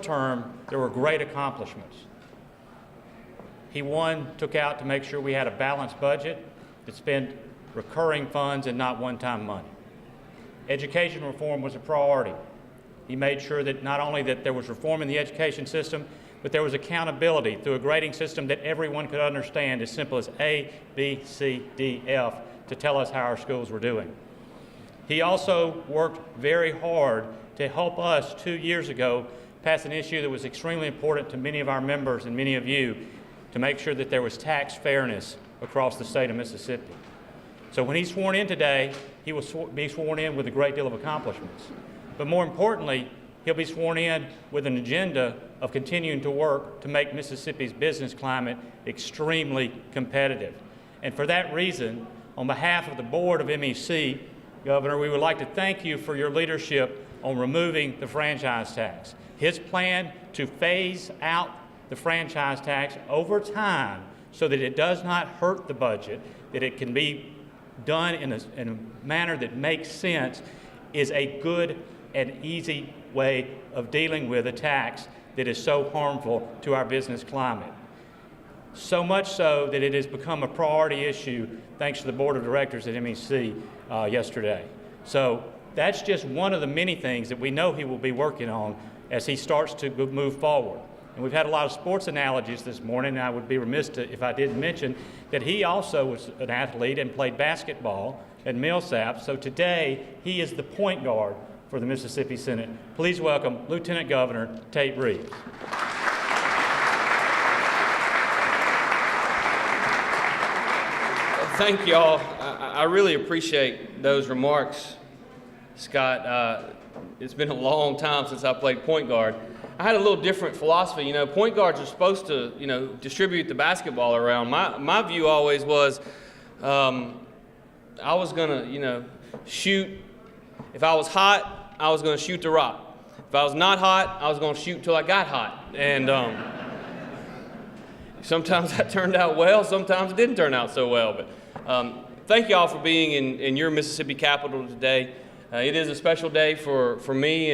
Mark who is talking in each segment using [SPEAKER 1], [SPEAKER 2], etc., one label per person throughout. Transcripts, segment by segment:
[SPEAKER 1] term, there were great accomplishments. He took out to make sure we had a balanced budget that spent recurring funds and not one-time money. Education reform was a priority. He made sure that not only that there was reform in the education system, but there was accountability through a grading system that everyone could understand, as simple as A, B, C, D, F, to tell us how our schools were doing. He also worked very hard to help us 2 years ago pass an issue that was extremely important to many of our members and many of you, to make sure that there was tax fairness across the state of Mississippi. So when he's sworn in today, he will be sworn in with a great deal of accomplishments. But more importantly, he'll be sworn in with an agenda of continuing to work to make Mississippi's business climate extremely competitive. And for that reason, on behalf of the board of MEC, Governor, we would like to thank you for your leadership on removing the franchise tax. His plan to phase out the franchise tax over time so that it does not hurt the budget, that it can be done in a manner that makes sense, is a good and easy way of dealing with a tax that is so harmful to our business climate. So much so that it has become a priority issue thanks to the board of directors at MEC yesterday. So that's just one of the many things that we know he will be working on as he starts to move forward. And we've had a lot of sports analogies this morning, and I would be remiss if I didn't mention that he also was an athlete and played basketball at Millsap. So today, he is the point guard for the Mississippi Senate. Please welcome Lieutenant Governor Tate Reeves.
[SPEAKER 2] Thank you all. I really appreciate those remarks, Scott. It's been a long time since I played point guard. I had a little different philosophy. You know, point guards are supposed to, distribute the basketball around. My view always was I was going to, shoot. If I was hot, I was going to shoot the rock. If I was not hot, I was going to shoot till I got hot. And sometimes that turned out well, sometimes it didn't turn out so well. But thank you all for being in your Mississippi capital today. It is a special day for me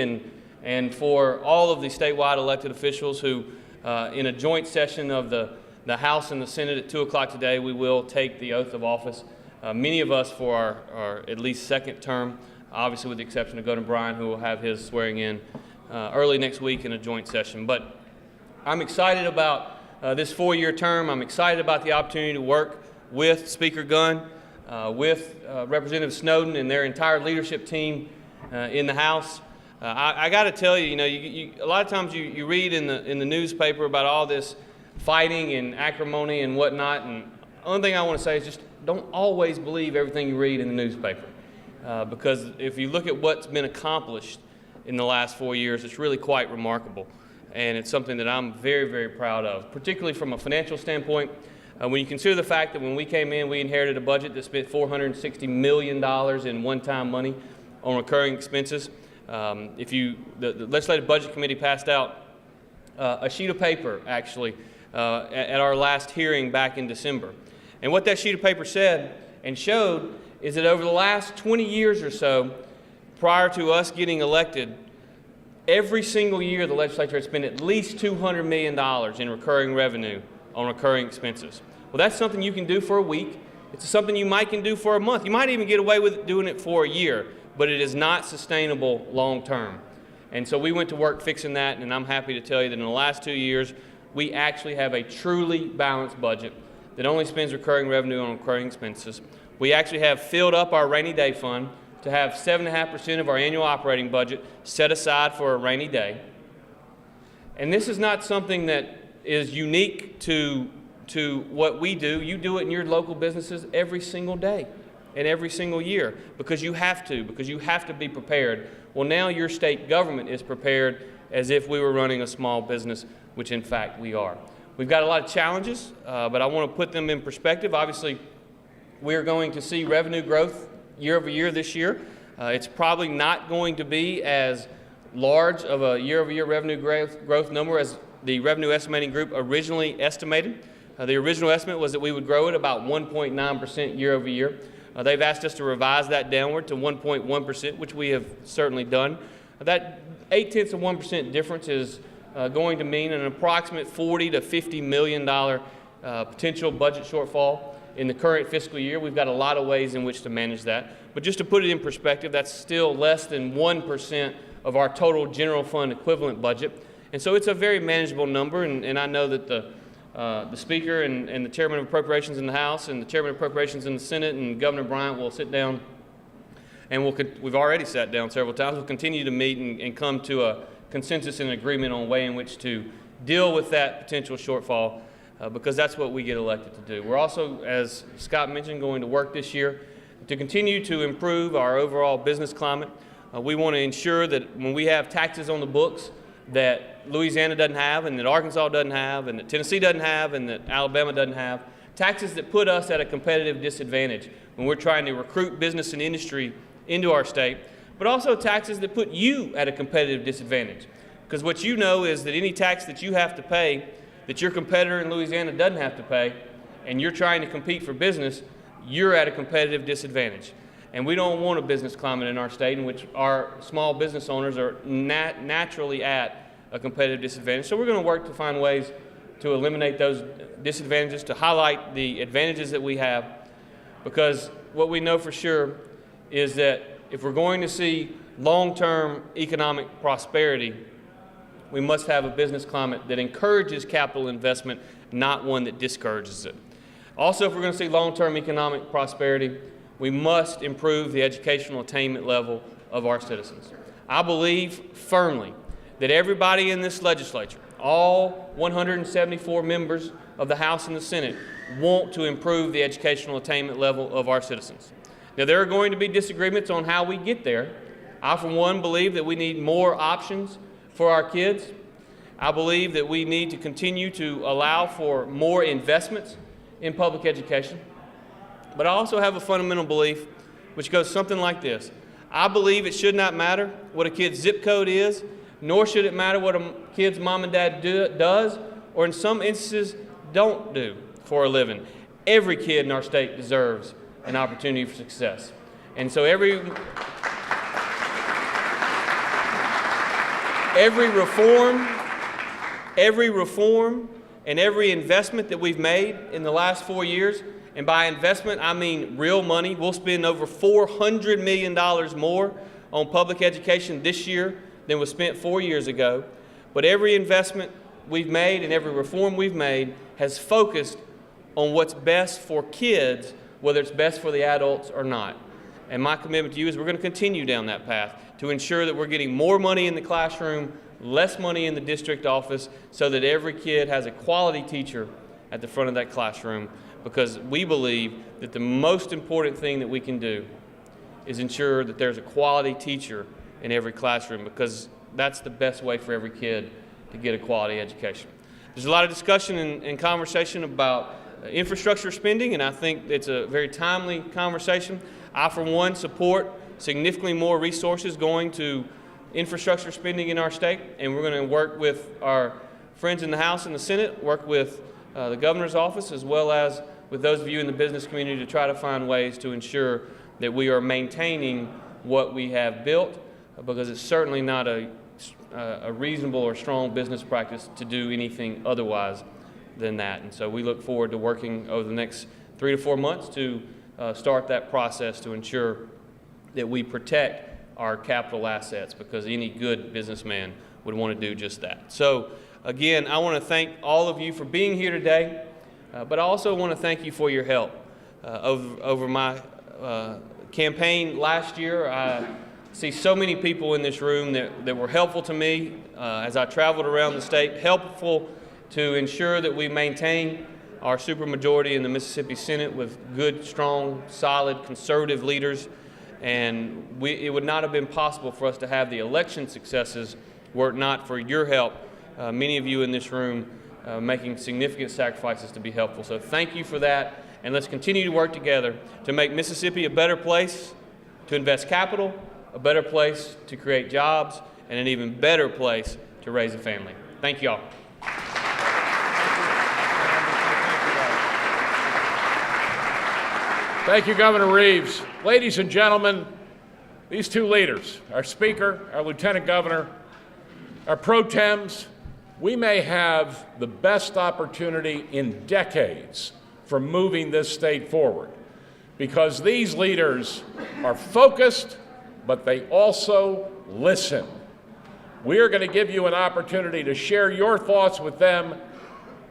[SPEAKER 2] and for all of the statewide elected officials who, in a joint session of the House and the Senate at 2 o'clock today, we will take the oath of office. Many of us for our at least second term, obviously with the exception of Governor Bryan, who will have his swearing in early next week in a joint session. But I'm excited about this 4-year term. I'm excited about the opportunity to work with Speaker Gunn, with Representative Snowden and their entire leadership team in the House. I got to tell you, a lot of times you read in the newspaper about all this fighting and acrimony and whatnot, and the only thing I want to say is just don't always believe everything you read in the newspaper, because if you look at what's been accomplished in the last 4 years, it's really quite remarkable, and it's something that I'm very, very proud of, particularly from a financial standpoint. When you consider the fact that when we came in, we inherited a budget that spent $460 million in one-time money on recurring expenses. The Legislative Budget Committee passed out a sheet of paper, actually, at our last hearing back in December. And what that sheet of paper said and showed is that over the last 20 years or so, prior to us getting elected, every single year the legislature had spent at least $200 million in recurring revenue on recurring expenses. Well, that's something you can do for a week. It's something you might can do for a month. You might even get away with doing it for a year, but it is not sustainable long term. And so we went to work fixing that, and I'm happy to tell you that in the last 2 years, we actually have a truly balanced budget that only spends recurring revenue on recurring expenses. We actually have filled up our rainy day fund to have 7.5% of our annual operating budget set aside for a rainy day. And this is not something that is unique to what we do. You do it in your local businesses every single day and every single year because you have to be prepared. Well, now your state government is prepared as if we were running a small business, which in fact we are. We've got a lot of challenges, but I want to put them in perspective. Obviously, we are going to see revenue growth year over year this year. It's probably not going to be as large of a year-over-year revenue growth number as the revenue estimating group originally estimated. The original estimate was that we would grow at about 1.9% year over year. They've asked us to revise that downward to 1.1%, which we have certainly done. That 0.8% difference is going to mean an approximate $40 to $50 million potential budget shortfall in the current fiscal year. We've got a lot of ways in which to manage that. But just to put it in perspective, that's still less than 1% of our total general fund equivalent budget. And so it's a very manageable number, and I know that the Speaker and the Chairman of Appropriations in the House and the Chairman of Appropriations in the Senate and Governor Bryant will sit down, and we've already sat down several times. We'll continue to meet and come to a consensus and agreement on a way in which to deal with that potential shortfall, because that's what we get elected to do. We're also, as Scott mentioned, going to work this year to continue to improve our overall business climate. We want to ensure that when we have taxes on the books that Louisiana doesn't have, and that Arkansas doesn't have, and that Tennessee doesn't have, and that Alabama doesn't have, taxes that put us at a competitive disadvantage when we're trying to recruit business and industry into our state, but also taxes that put you at a competitive disadvantage. Because what you know is that any tax that you have to pay that your competitor in Louisiana doesn't have to pay, and you're trying to compete for business, you're at a competitive disadvantage. And we don't want a business climate in our state in which our small business owners are naturally at a competitive disadvantage. So we're going to work to find ways to eliminate those disadvantages, to highlight the advantages that we have, because what we know for sure is that if we're going to see long-term economic prosperity, we must have a business climate that encourages capital investment, not one that discourages it. Also, if we're going to see long-term economic prosperity, we must improve the educational attainment level of our citizens. I believe firmly that everybody in this legislature, all 174 members of the House and the Senate, want to improve the educational attainment level of our citizens. Now, there are going to be disagreements on how we get there. I, for one, believe that we need more options for our kids. I believe that we need to continue to allow for more investments in public education. But I also have a fundamental belief which goes something like this. I believe it should not matter what a kid's zip code is, nor should it matter what a kid's mom and dad does, or in some instances don't do for a living. Every kid in our state deserves an opportunity for success. And so every reform and every investment that we've made in the last 4 years, and by investment I mean real money, we'll spend over $400 million more on public education this year than was spent 4 years ago. But every investment we've made and every reform we've made has focused on what's best for kids, whether it's best for the adults or not. And my commitment to you is we're going to continue down that path to ensure that we're getting more money in the classroom, less money in the district office, so that every kid has a quality teacher at the front of that classroom, because we believe that the most important thing that we can do is ensure that there's a quality teacher in every classroom, because that's the best way for every kid to get a quality education. There's a lot of discussion and conversation about infrastructure spending, and I think it's a very timely conversation. I, for one, support significantly more resources going to infrastructure spending in our state, and we're going to work with our friends in the House and the Senate, work with the governor's office, as well as with those of you in the business community, to try to find ways to ensure that we are maintaining what we have built, because it's certainly not a reasonable or strong business practice to do anything otherwise than that. And so we look forward to working over the next 3 to 4 months to start that process to ensure that we protect our capital assets, because any good businessman would want to do just that. So again, I want to thank all of you for being here today, but I also want to thank you for your help. Over my campaign last year, I see so many people in this room that were helpful to me as I traveled around the state, helpful to ensure that we maintain our supermajority in the Mississippi Senate with good, strong, solid, conservative leaders. And it would not have been possible for us to have the election successes were it not for your help, many of you in this room making significant sacrifices to be helpful. So thank you for that, and let's continue to work together to make Mississippi a better place to invest capital, a better place to create jobs, and an even better place to raise a family. Thank you all.
[SPEAKER 3] Thank you, Governor Reeves. Ladies and gentlemen, these two leaders, our Speaker, our Lieutenant Governor, our pro tems, we may have the best opportunity in decades for moving this state forward, because these leaders are focused, but they also listen. We are going to give you an opportunity to share your thoughts with them.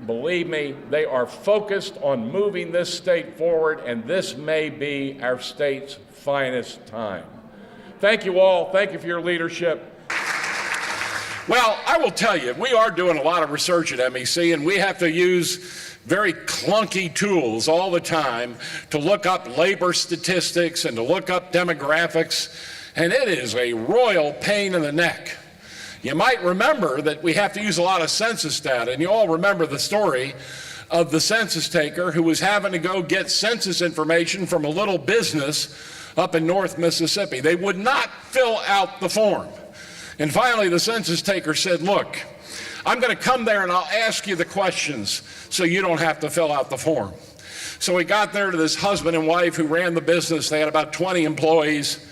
[SPEAKER 3] Believe me, they are focused on moving this state forward, and this may be our state's finest time. Thank you all. Thank you for your leadership.
[SPEAKER 4] Well, I will tell you, we are doing a lot of research at MEC, and we have to use very clunky tools all the time to look up labor statistics and to look up demographics, and it is a royal pain in the neck. You might remember that we have to use a lot of census data, and you all remember the story of the census taker who was having to go get census information from a little business up in North Mississippi. They would not fill out the form. And finally, the census taker said, look, I'm going to come there and I'll ask you the questions so you don't have to fill out the form. So he got there to this husband and wife who ran the business. They had about 20 employees.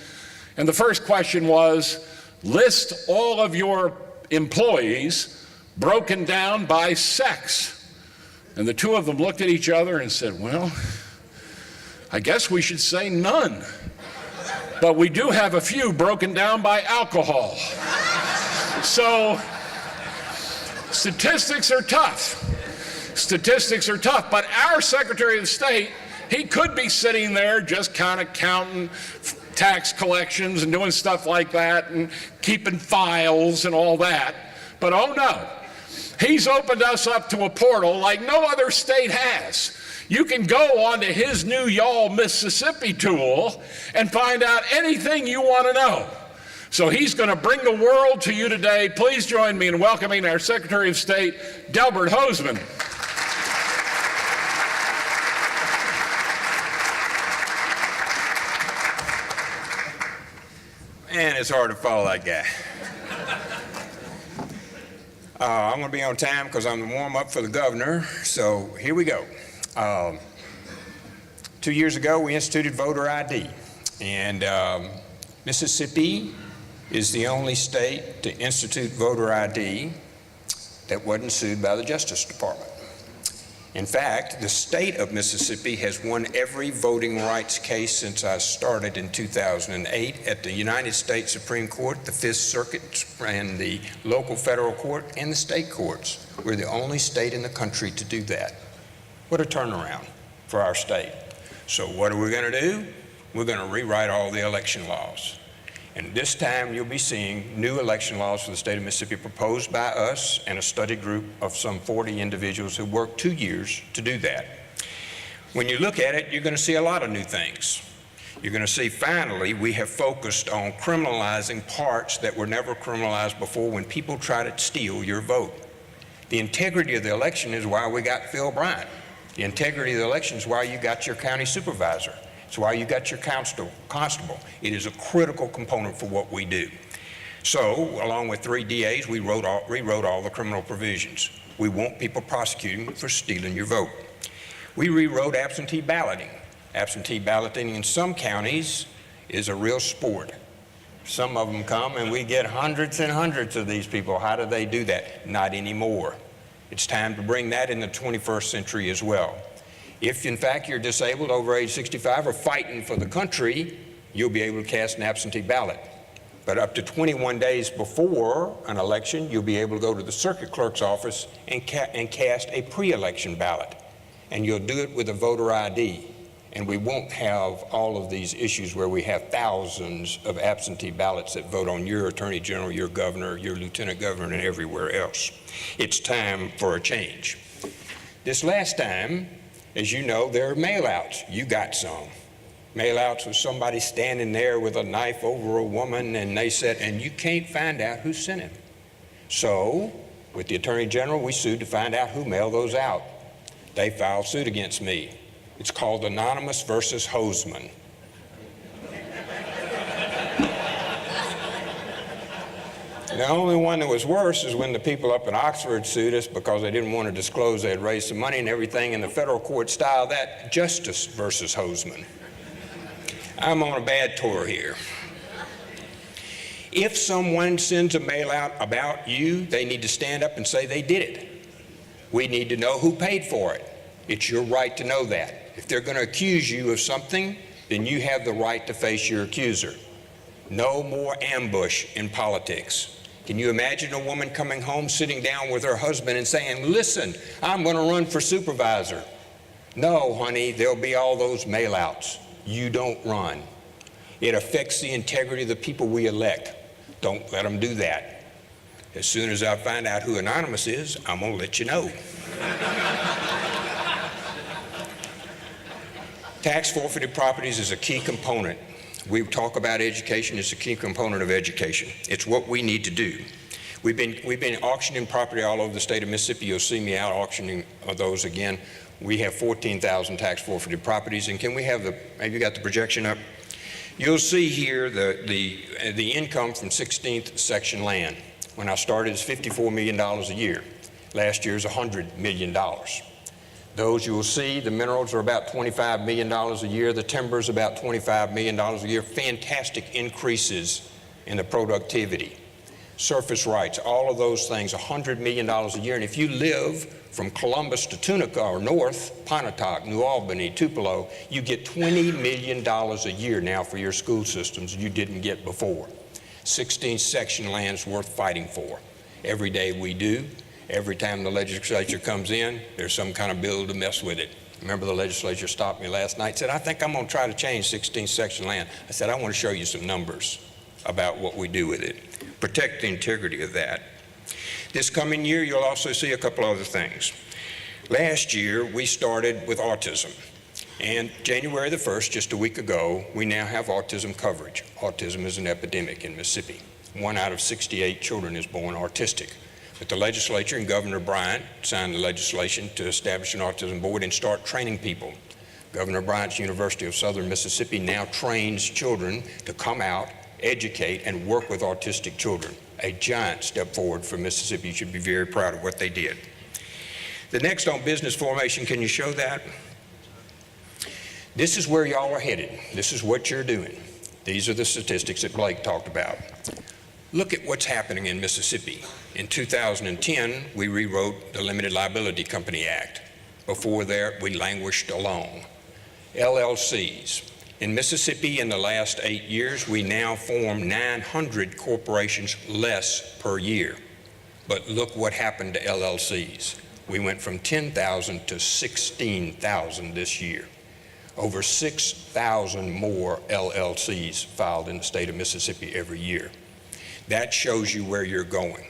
[SPEAKER 4] And the first question was, list all of your employees broken down by sex. And the two of them looked at each other and said, well, I guess we should say none. But we do have a few broken down by alcohol. So statistics are tough. Statistics are tough, but our Secretary of State, he could be sitting there just kind of counting tax collections and doing stuff like that and keeping files and all that. But oh no, he's opened us up to a portal like no other state has. You can go onto his new Y'all Mississippi tool and find out anything you want to know. So he's going to bring the world to you today. Please join me in welcoming our Secretary of State, Delbert Hosemann.
[SPEAKER 5] Man, it's hard to follow that guy. I'm going to be on time because I'm the warm-up for the governor, so here we go. 2 years ago, we instituted voter ID, and Mississippi is the only state to institute voter ID that wasn't sued by the Justice Department. In fact, the state of Mississippi has won every voting rights case since I started in 2008 at the United States Supreme Court, the Fifth Circuit, and the local federal court, and the state courts. We're the only state in the country to do that. What a turnaround for our state. So what are we going to do? We're going to rewrite all the election laws. And this time you'll be seeing new election laws for the state of Mississippi proposed by us and a study group of some 40 individuals who worked 2 years to do that. When you look at it, you're going to see a lot of new things. You're going to see finally we have focused on criminalizing parts that were never criminalized before when people try to steal your vote. The integrity of the election is why we got Phil Bryant. The integrity of the election is why you got your county supervisor. It's why you got your constable. It is a critical component for what we do. So, along with 3 DAs, we rewrote all the criminal provisions. We want people prosecuting for stealing your vote. We rewrote absentee balloting. Absentee balloting in some counties is a real sport. Some of them come and we get hundreds and hundreds of these people. How do they do that? Not anymore. It's time to bring that in the 21st century as well. If, in fact, you're disabled over age 65 or fighting for the country, you'll be able to cast an absentee ballot. But up to 21 days before an election, you'll be able to go to the circuit clerk's office and cast a pre-election ballot. And you'll do it with a voter ID. And we won't have all of these issues where we have thousands of absentee ballots that vote on your attorney general, your governor, your lieutenant governor, and everywhere else. It's time for a change. This last time, as you know, there are mail-outs. You got some. Mail-outs was somebody standing there with a knife over a woman, and they said, and you can't find out who sent him. So, with the Attorney General, we sued to find out who mailed those out. They filed suit against me. It's called Anonymous versus Hosemann. The only one that was worse is when the people up in Oxford sued us because they didn't want to disclose they had raised some money and everything, and the federal court styled that Justice versus Hosemann. I'm on a bad tour here. If someone sends a mail out about you, they need to stand up and say they did it. We need to know who paid for it. It's your right to know that. If they're going to accuse you of something, then you have the right to face your accuser. No more ambush in politics. Can you imagine a woman coming home, sitting down with her husband and saying, listen, I'm going to run for supervisor? No, honey, there'll be all those mail-outs. You don't run. It affects the integrity of the people we elect. Don't let them do that. As soon as I find out who Anonymous is, I'm going to let you know. Tax forfeited properties is a key component. We talk about education, it's a key component of education. It's what we need to do. We've been auctioning property all over the state of Mississippi. You'll see me out auctioning those again. We have 14,000 tax forfeited properties. And can we have have you got the projection up? You'll see here the income from 16th section land. When I started, it's $54 million a year. Last year's $100 million. Those you will see, the minerals are about $25 million a year. The timber is about $25 million a year. Fantastic increases in the productivity. Surface rights, all of those things, $100 million a year. And if you live from Columbus to Tunica or north, Pontotoc, New Albany, Tupelo, you get $20 million a year now for your school systems you didn't get before. 16th section land's worth fighting for. Every day we do. Every time the legislature comes in, there's some kind of bill to mess with it. Remember, the legislature stopped me last night and said, I think I'm going to try to change 16th section land. I said, I want to show you some numbers about what we do with it. Protect the integrity of that. This coming year, you'll also see a couple other things. Last year, we started with autism. And January the 1st, just a week ago, we now have autism coverage. Autism is an epidemic in Mississippi. 1 out of 68 children is born autistic. But the legislature and Governor Bryant signed the legislation to establish an autism board and start training people. Governor Bryant's University of Southern Mississippi now trains children to come out, educate, and work with autistic children. A giant step forward for Mississippi. You should be very proud of what they did. The next on business formation, can you show that? This is where y'all are headed. This is what you're doing. These are the statistics that Blake talked about. Look at what's happening in Mississippi. In 2010, we rewrote the Limited Liability Company Act. Before there, we languished along. LLCs. In Mississippi, in the last 8 years, we now form 900 corporations less per year. But look what happened to LLCs. We went from 10,000 to 16,000 this year. Over 6,000 more LLCs filed in the state of Mississippi every year. That shows you where you're going.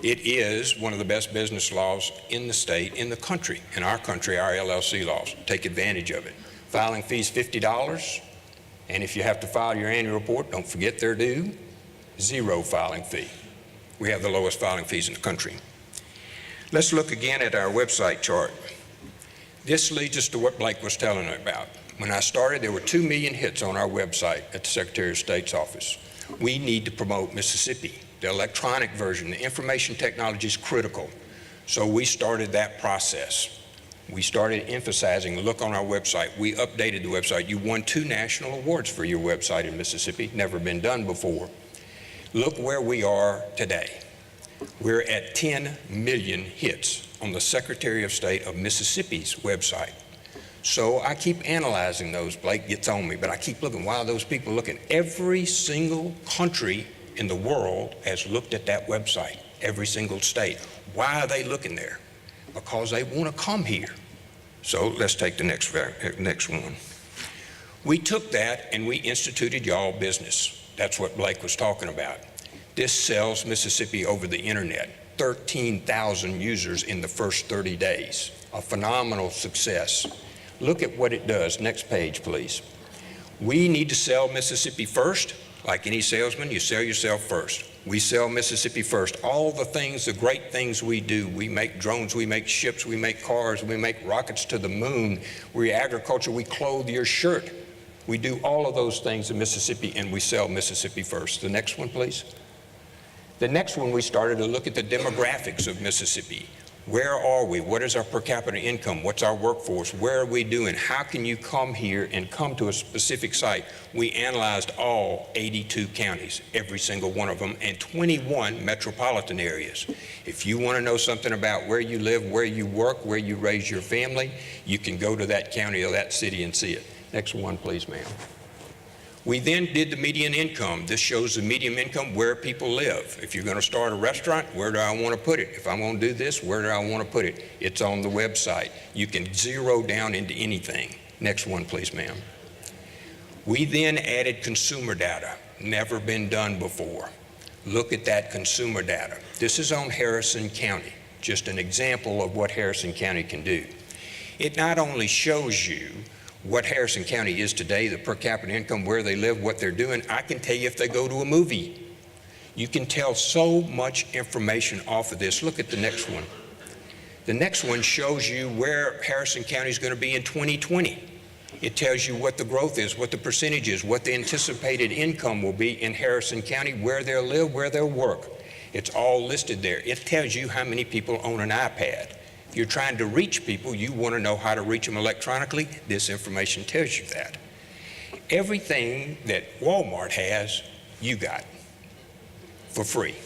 [SPEAKER 5] It is one of the best business laws in the state, in the country. In our country, our LLC laws. Take advantage of it. Filing fees $50, and if you have to file your annual report, don't forget they're due. 0 filing fee. We have the lowest filing fees in the country. Let's look again at our website chart. This leads us to what Blake was telling us about. When I started, there were 2 million hits on our website at the Secretary of State's office. We need to promote Mississippi. The electronic version, the information technology is critical. So we started that process. We started emphasizing, look on our website. We updated the website. You won 2 national awards for your website in Mississippi, never been done before. Look where we are today. We're at 10 million hits on the Secretary of State of Mississippi's website. So I keep analyzing those. Blake gets on me, but I keep looking. Why are those people looking? Every single country in the world has looked at that website, every single state. Why are they looking there? Because they want to come here. So let's take the next one. We took that and we instituted Y'all Business. That's what Blake was talking about. This sells Mississippi over the internet. 13,000 users in the first 30 days. A phenomenal success. Look at what it does. Next page, please. We need to sell Mississippi first. Like any salesman, you sell yourself first. We sell Mississippi first. All the things, the great things we do. We make drones, we make ships, we make cars, we make rockets to the moon. We're agriculture, we clothe your shirt. We do all of those things in Mississippi, and we sell Mississippi first. The next one, please. The next one, we started to look at the demographics of Mississippi. Where are we? What is our per capita income? What's our workforce? Where are we doing? How can you come here and come to a specific site? We analyzed all 82 counties, every single one of them, and 21 metropolitan areas. If you want to know something about where you live, where you work, where you raise your family, you can go to that county or that city and see it. Next one, please, ma'am. We then did the median income. This shows the median income where people live. If you're going to start a restaurant, where do I want to put it? If I'm going to do this, where do I want to put it? It's on the website. You can zero down into anything. Next one, please, ma'am. We then added consumer data. Never been done before. Look at that consumer data. This is on Harrison County. Just an example of what Harrison County can do. It not only shows you what Harrison County is today, the per capita income, where they live, what they're doing. I can tell you if they go to a movie. You can tell so much information off of this. Look at the next one. The next one shows you where Harrison County is going to be in 2020. It tells you what the growth is, what the percentage is, what the anticipated income will be in Harrison County, where they'll live, where they'll work. It's all listed there. It tells you how many people own an iPad. If you're trying to reach people, you want to know how to reach them electronically. This information tells you that. Everything that Walmart has, you got for free.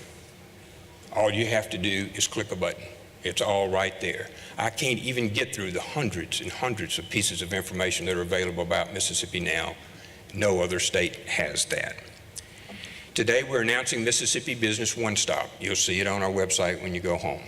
[SPEAKER 5] All you have to do is click a button. It's all right there. I can't even get through the hundreds and hundreds of pieces of information that are available about Mississippi now. No other state has that. Today we're announcing Mississippi Business One Stop. You'll see it on our website when you go home.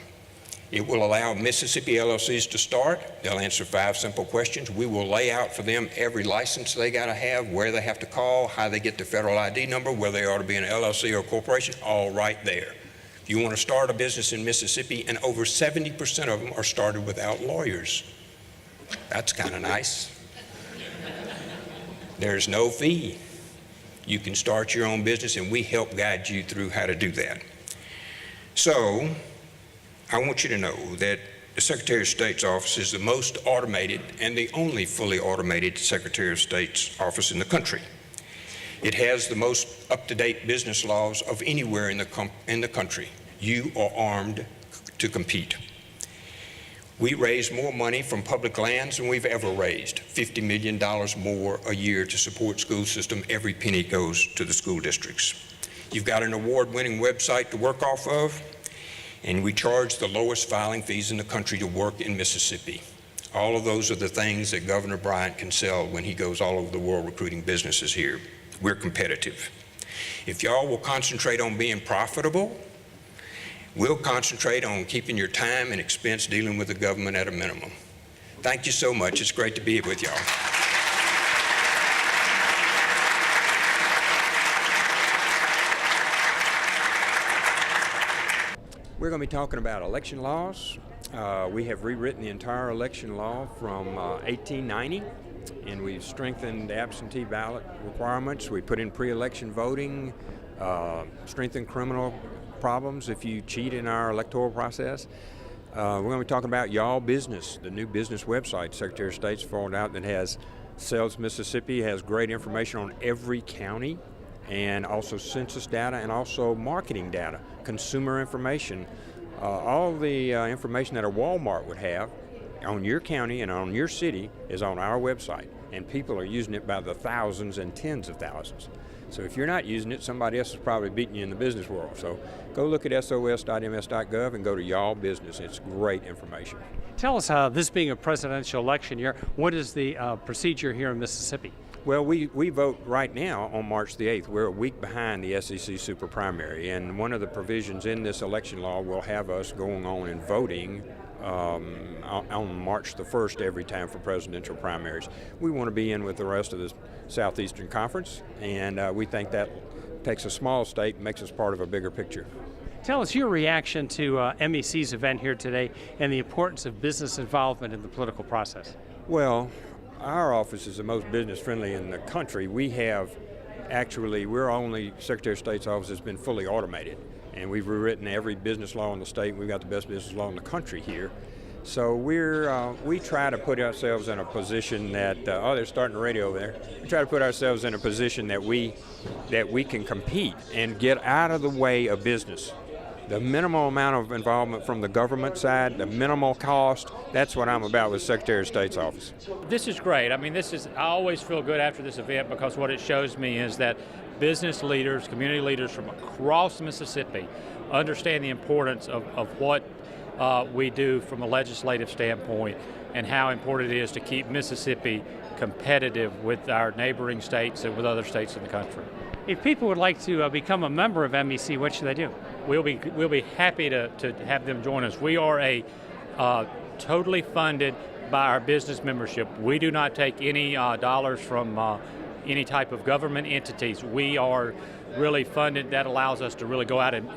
[SPEAKER 5] It will allow Mississippi LLCs to start. They'll answer 5 simple questions. We will lay out for them every license they got to have, where they have to call, how they get the federal ID number, whether they ought to be an LLC or a corporation, all right there. If you want to start a business in Mississippi, and over 70% of them are started without lawyers. That's kind of nice. There's no fee. You can start your own business, and we help guide you through how to do that. So, I want you to know that the Secretary of State's office is the most automated and the only fully automated Secretary of State's office in the country. It has the most up-to-date business laws of anywhere in the country. You are armed to compete. We raise more money from public lands than we've ever raised, $50 million more a year to support school system. Every penny goes to the school districts. You've got an award-winning website to work off of, and we charge the lowest filing fees in the country to work in Mississippi. All of those are the things that Governor Bryant can sell when he goes all over the world recruiting businesses here. We're competitive. If y'all will concentrate on being profitable, we'll concentrate on keeping your time and expense dealing with the government at a minimum. Thank you so much. It's great to be with y'all. We're going to be talking about election laws. We have rewritten the entire election law from 1890, and we've strengthened absentee ballot requirements. We put in pre-election voting, strengthened criminal problems if you cheat in our electoral process. We're going to be talking about Y'all Business, the new business website Secretary of State's rolled out that has Sales Mississippi, has great information on every county, and also census data and also marketing data, consumer information. All the information that a Walmart would have on your county and on your city is on our website, and people are using it by the thousands and tens of thousands. So if you're not using it, somebody else is probably beating you in the business world. So go look at sos.ms.gov and go to Y'all Business. It's great information.
[SPEAKER 6] Tell us, this being a presidential election year, what is the procedure here in Mississippi?
[SPEAKER 5] Well, we vote right now on March the 8th. We're a week behind the SEC super primary, and one of the provisions in this election law will have us going on and voting on March the 1st every time for presidential primaries. We want to be in with the rest of the Southeastern Conference, and we think that takes a small state and makes us part of a bigger picture.
[SPEAKER 6] Tell us your reaction to MEC's event here today and the importance of business involvement in the political process.
[SPEAKER 5] Well, our office is the most business friendly in the country. We have we're only Secretary of State's office that's been fully automated, and we've rewritten every business law in the state. We've got the best business law in the country here. So we try to put ourselves in a position that, they're starting the radio over there. We try to put ourselves in a position that we can compete and get out of the way of business.
[SPEAKER 7] the minimal amount of involvement from the government side, the minimal cost. That's what I'm about with Secretary of State's office.
[SPEAKER 1] This is great. I mean, I always feel good after this event because what it shows me is that business leaders, community leaders from across Mississippi understand the importance of what we do from a legislative standpoint and how important it is to keep Mississippi competitive with our neighboring states and with other states in the country.
[SPEAKER 6] If people would like to become a member of MEC, what should they do?
[SPEAKER 1] We'll be happy to have them join us. We are a totally funded by our business membership. We do not take any dollars from any type of government entities. We are really funded. That allows us to really go out and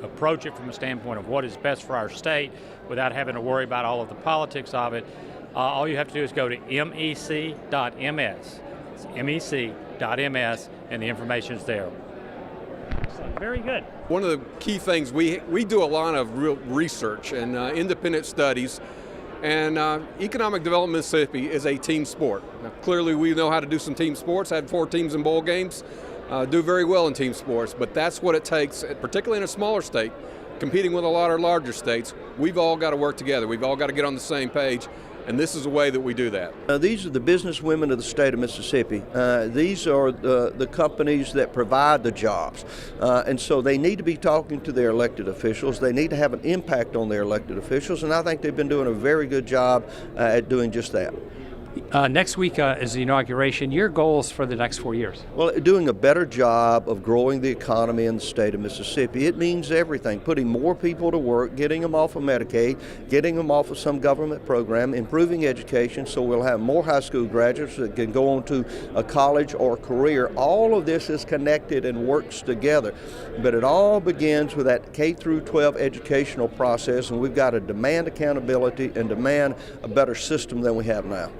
[SPEAKER 1] approach it from a standpoint of what is best for our state without having to worry about all of the politics of it. All you have to do is go to mec.ms. It's mec.ms, and the information is there.
[SPEAKER 6] Excellent. Very good.
[SPEAKER 8] One of the key things, we do a lot of real research and independent studies, and Economic Development Mississippi is a team sport. Now, clearly we know how to do some team sports, had 4 teams in bowl games, do very well in team sports, but that's what it takes, particularly in a smaller state, competing with a lot of larger states. We've all got to work together. We've all got to get on the same page. And this is a way that we do that.
[SPEAKER 9] These are the business women of the state of Mississippi. These are the companies that provide the jobs. And so they need to be talking to their elected officials. They need to have an impact on their elected officials. And I think they've been doing a very good job at doing just that.
[SPEAKER 6] Next week is the inauguration. Your goals for the next 4 years?
[SPEAKER 9] Well, doing a better job of growing the economy in the state of Mississippi. It means everything. Putting more people to work, getting them off of Medicaid, getting them off of some government program, improving education so we'll have more high school graduates that can go on to a college or career. All of this is connected and works together. But it all begins with that K through 12 educational process, and we've got to demand accountability and demand a better system than we have now.